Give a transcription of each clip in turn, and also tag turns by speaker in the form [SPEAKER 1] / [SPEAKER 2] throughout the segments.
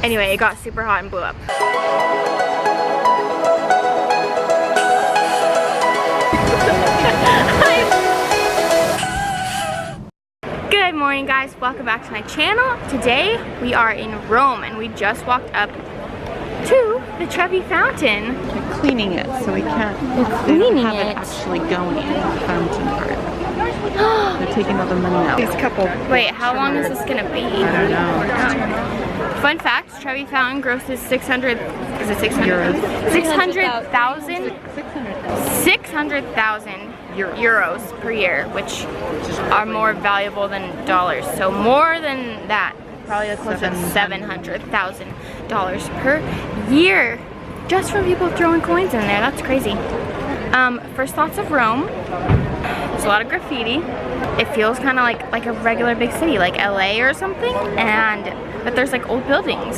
[SPEAKER 1] Anyway, it got super hot and blew up. Good morning, guys. Welcome back to my channel. Today we are in Rome and we just walked up to the Trevi Fountain.
[SPEAKER 2] They're cleaning it, so we can't.
[SPEAKER 1] They don't
[SPEAKER 2] have it actually going in the fountain part. They're taking all the money out. These couple.
[SPEAKER 1] Wait, how long is this gonna be?
[SPEAKER 2] I don't know.
[SPEAKER 1] Fun fact: Trevi Fountain grosses 600. Is it 600?
[SPEAKER 2] Euros.
[SPEAKER 1] 600,000 euros per year, which are more valuable than dollars. So more than that, probably close to $700,000 per year, just from people throwing coins in there. That's crazy. First thoughts of Rome. There's a lot of graffiti. It feels kind of like a regular big city, like LA or something, but there's like old buildings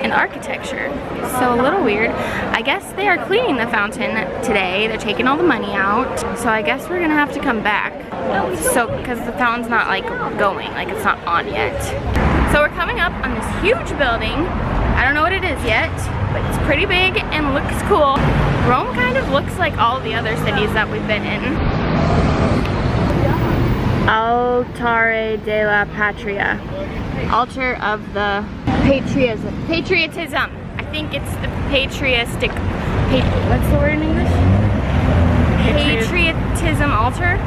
[SPEAKER 1] and architecture, so a little weird. I guess they are cleaning the fountain today. They're taking all the money out, so I guess we're gonna have to come back. So, because the fountain's not like going, like it's not on yet. So we're coming up on this huge building. I don't know what it is yet, but it's pretty big and looks cool. Rome kind of looks like all the other cities that we've been in. Altare della Patria. Altar of the patriotism. I think it's the patriotic, what's the word in English? Patriotism altar?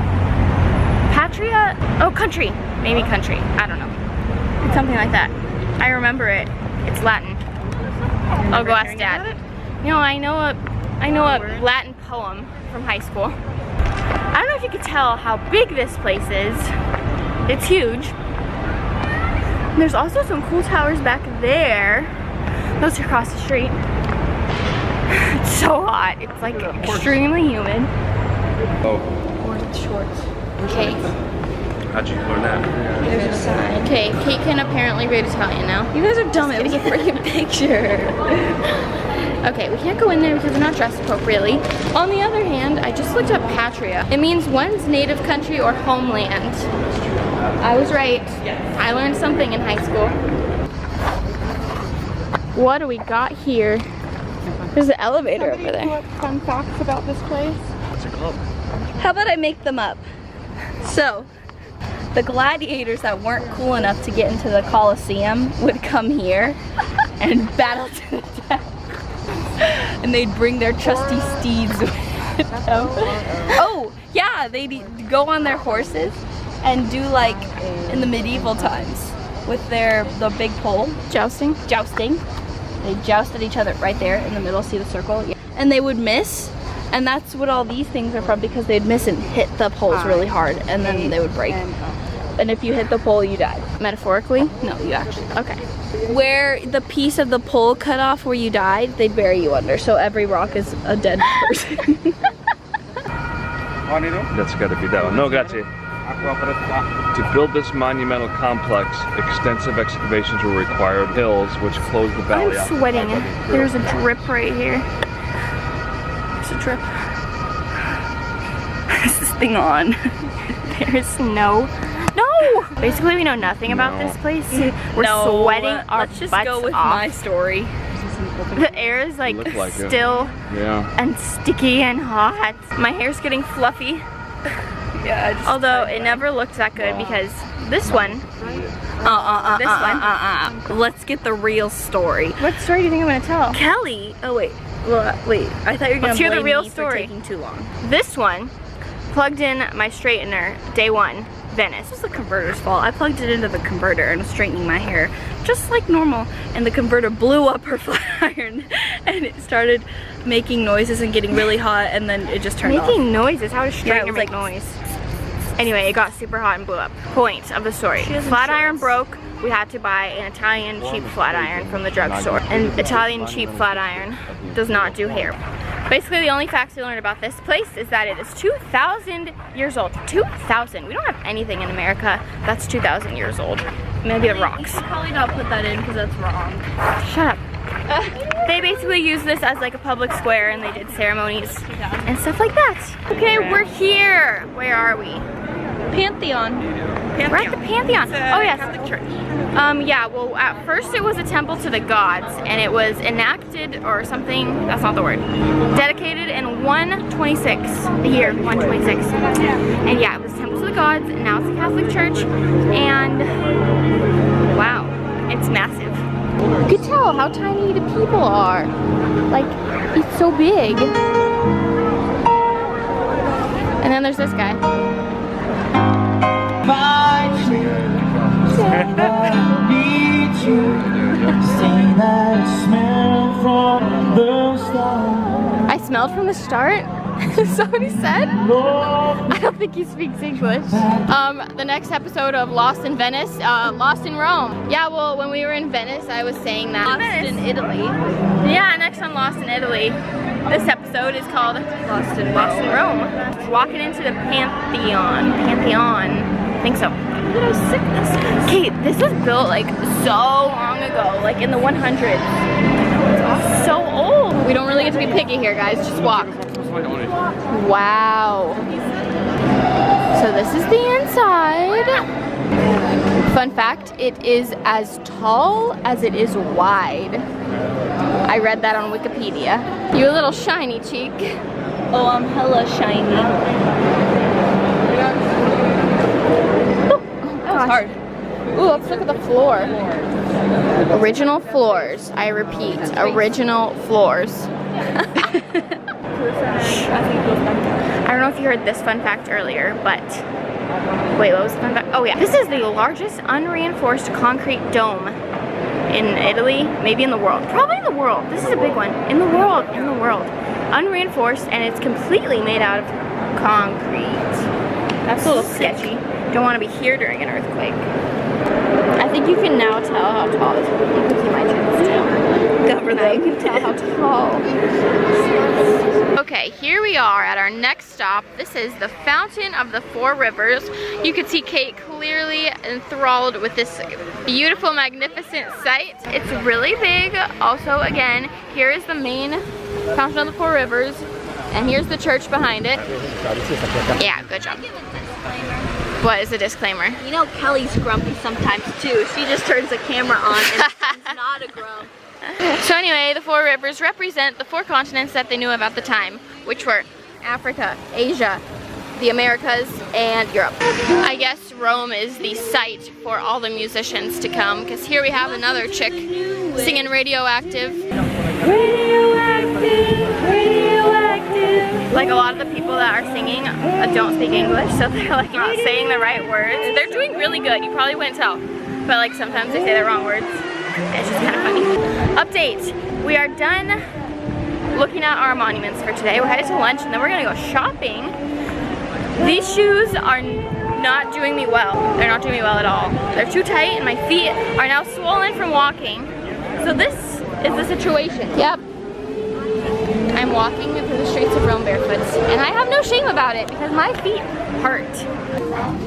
[SPEAKER 1] Patria? Oh, country. Maybe country. I don't know. It's something like that. I remember it. It's Latin. I'll go ask Dad. You know, I know a Latin poem from high school. I don't know if you could tell how big this place is. It's huge. And there's also some cool towers back there. Those are across the street. It's so hot. It's like extremely humid.
[SPEAKER 3] Oh.
[SPEAKER 1] Orange shorts. Okay.
[SPEAKER 3] How'd you learn that?
[SPEAKER 1] There's a sign. Okay, Kate can apparently read Italian now. You guys are dumb. It was a freaking picture. Okay, we can't go in there because we're not dressed appropriately. On the other hand, I just looked up patria. It means one's native country or homeland. I was right. I learned something in high school. What do we got here? There's an elevator over there.
[SPEAKER 2] Fun facts about this place?
[SPEAKER 3] What's it called?
[SPEAKER 1] How about I make them up? So, the gladiators that weren't cool enough to get into the Colosseum would come here and battle to the death. And they'd bring their trusty steeds with them. Oh, yeah, they'd go on their horses and do like in the medieval times with the big pole. Jousting. They jousted each other right there in the middle, see the circle? Yeah. And they would miss, and that's what all these things are from, because they'd miss and hit the poles really hard, and then they would break. And if you hit the pole, you died. Metaphorically? No, you actually, okay. Where the piece of the pole cut off where you died, they'd bury you under, so every rock is a dead person.
[SPEAKER 3] That's gotta be that one. No, grazie. To build this monumental complex, extensive excavations were required. Hills, which closed the valley off.
[SPEAKER 1] I'm sweating. There's a drip right here. There's a drip. Is this thing on? There's snow. No! Basically, we know nothing about this place. We're sweating our
[SPEAKER 2] let's just
[SPEAKER 1] butts
[SPEAKER 2] go with
[SPEAKER 1] off.
[SPEAKER 2] my story.
[SPEAKER 1] The air is like still and sticky and hot. My hair's getting fluffy.
[SPEAKER 2] Yeah.
[SPEAKER 1] Although it never looked that good because this one.
[SPEAKER 2] Let's get the real story.
[SPEAKER 1] What story do you think I'm gonna tell?
[SPEAKER 2] Kelly. Oh wait. Well, wait. I thought you were gonna
[SPEAKER 1] hear the
[SPEAKER 2] blame
[SPEAKER 1] real
[SPEAKER 2] me
[SPEAKER 1] story.
[SPEAKER 2] for taking too long.
[SPEAKER 1] This one plugged in my straightener day one. Venice.
[SPEAKER 2] This was the converter's fault. I plugged it into the converter and was straightening my hair just like normal, and the converter blew up her flat iron and it started making noises and getting really hot, and then it just turned off.
[SPEAKER 1] Making noises? How does straightener
[SPEAKER 2] was
[SPEAKER 1] make
[SPEAKER 2] like
[SPEAKER 1] noise? Anyway, it got super hot and blew up. Point of the story. Flat iron broke. We had to buy an Italian cheap flat iron from the drugstore. And Italian cheap flat iron does not do hair. Basically, the only facts we learned about this place is that it is 2,000 years old. 2,000. We don't have anything in America that's 2,000 years old. Maybe the rocks.
[SPEAKER 2] You probably not put that in because that's wrong.
[SPEAKER 1] Shut up. They basically used this as like a public square, and they did ceremonies and stuff like that. Okay, we're here. Where are we?
[SPEAKER 2] Pantheon.
[SPEAKER 1] We're at the Pantheon.
[SPEAKER 2] It's a
[SPEAKER 1] oh yes.
[SPEAKER 2] Catholic church. Yeah, well, at first it was a temple to the gods, and it was enacted, or something, that's not the word, dedicated in 126, the year 126. And yeah, it was a temple to the gods, and now it's a Catholic church, and wow, it's massive. You can tell how tiny the people are. Like, it's so big. And then there's this guy. I smelled from the start? Is that what he said? I don't think he speaks English. The next episode of Lost in Venice, Lost in Rome. Yeah, well, when we were in Venice, I was saying that.
[SPEAKER 1] Lost in Italy.
[SPEAKER 2] Yeah, next on Lost in Italy. This episode is called Lost in Rome. Walking into the Pantheon. I think so. Look at how sick this is. Okay, this was built like so long ago, like in the 100s. It's so old. We don't really get to be picky here, guys. Just walk. Wow. So this is the inside. Fun fact, it is as tall as it is wide. I read that on Wikipedia. You a little shiny cheek.
[SPEAKER 1] Oh, I'm hella shiny.
[SPEAKER 2] That was hard. Ooh, let's look at the floor. Original floors. I repeat, original floors. I don't know if you heard this fun fact earlier, but wait, what was the fun fact? Oh yeah, this is the largest unreinforced concrete dome in Italy, maybe in the world. Probably in the world. This is a big one. In the world. Unreinforced, and it's completely made out of concrete. That's a little sketchy. Don't want to be here during an earthquake. I think you can now tell how tall this is. You can see my chins too. You can tell how tall. Okay, here we are at our next stop. This is the Fountain of the Four Rivers. You can see Kate clearly enthralled with this beautiful, magnificent sight. It's really big. Also, again, here is the main Fountain of the Four Rivers, and here's the church behind it. Yeah, good job. What is the disclaimer?
[SPEAKER 1] You know Kelly's grumpy sometimes too. She just turns the camera on and it's not a grump.
[SPEAKER 2] So anyway, the four rivers represent the four continents that they knew about the time, which were Africa, Asia, the Americas, and Europe. I guess Rome is the site for all the musicians to come, because here we have another chick singing Radioactive. Like a lot of the people that are singing don't speak English, so they're like not saying the right words. They're doing really good, you probably wouldn't tell, but like sometimes they say the wrong words. It's just kind of funny. Update, we are done looking at our monuments for today. We're headed to lunch and then we're gonna go shopping. These shoes are not doing me well. They're not doing me well at all. They're too tight and my feet are now swollen from walking. So this is the situation. Yep. I'm walking through the streets of Rome barefoot, and I have no shame about it because my feet hurt.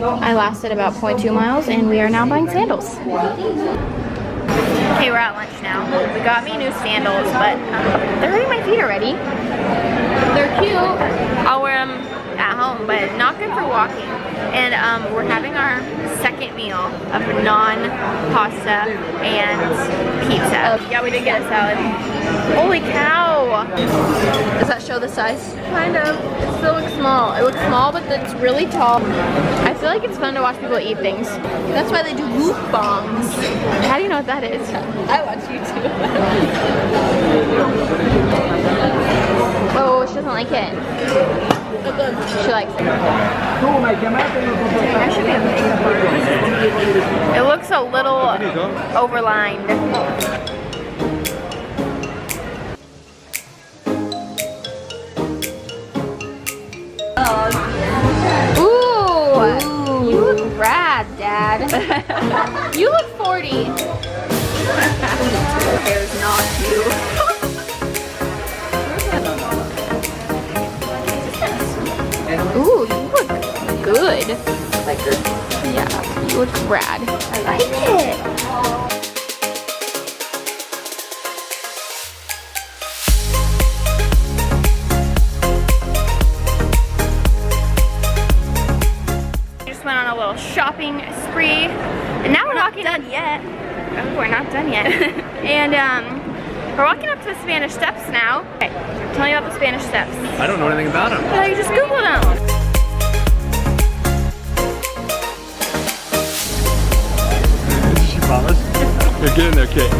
[SPEAKER 2] I lasted about 0.2 miles and we are now buying sandals. Okay, we're at lunch now. We got me new sandals, but they're hurting my feet already. They're cute. I'll wear them at home, but not good for walking. And we're having our second meal of non-pasta and pizza. Yeah, we did get a salad. Holy cow! Does that show the size? Kind of. It still looks small. It looks small, but it's really tall. I feel like it's fun to watch people eat things.
[SPEAKER 1] That's why they do mukbangs.
[SPEAKER 2] How do you know what that is?
[SPEAKER 1] I watch YouTube.
[SPEAKER 2] Oh, she doesn't like it. She likes it. It looks a little overlined. Ooh, you look rad, Dad. You look 40.
[SPEAKER 1] Hair's not you.
[SPEAKER 2] Ooh, you look good. Like her. Yeah, you look rad. I like it. We just went on a little shopping spree, and now we're walking walking
[SPEAKER 1] done yet.
[SPEAKER 2] Oh, we're not done yet. And we're walking up to the Spanish Steps now. Okay, tell me about the Spanish Steps.
[SPEAKER 3] I don't know anything about them.
[SPEAKER 2] Yeah, you just Googled them.
[SPEAKER 3] She promised? Here, get in there, Kate.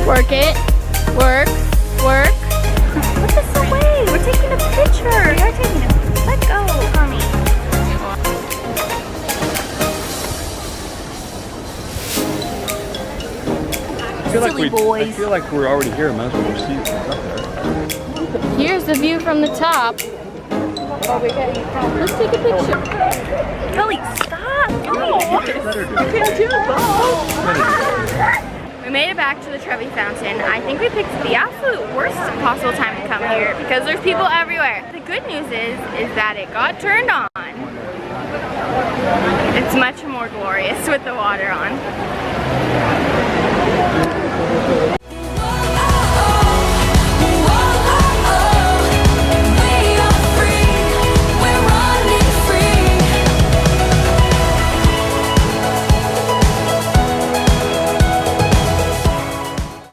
[SPEAKER 2] Work it. Work. Work. Put this away. We're taking a picture. We are taking a picture. Let go, Tommy.
[SPEAKER 1] Silly boys.
[SPEAKER 3] I feel like we're already here. Might as well proceed up there.
[SPEAKER 2] Here's the view from the top. Let's take a picture.
[SPEAKER 1] Kelly, stop doing this.
[SPEAKER 3] Let her do it.
[SPEAKER 2] We made it back to the Trevi Fountain. I think we picked the absolute worst possible time to come here because there's people everywhere. The good news is that it got turned on. It's much more glorious with the water on.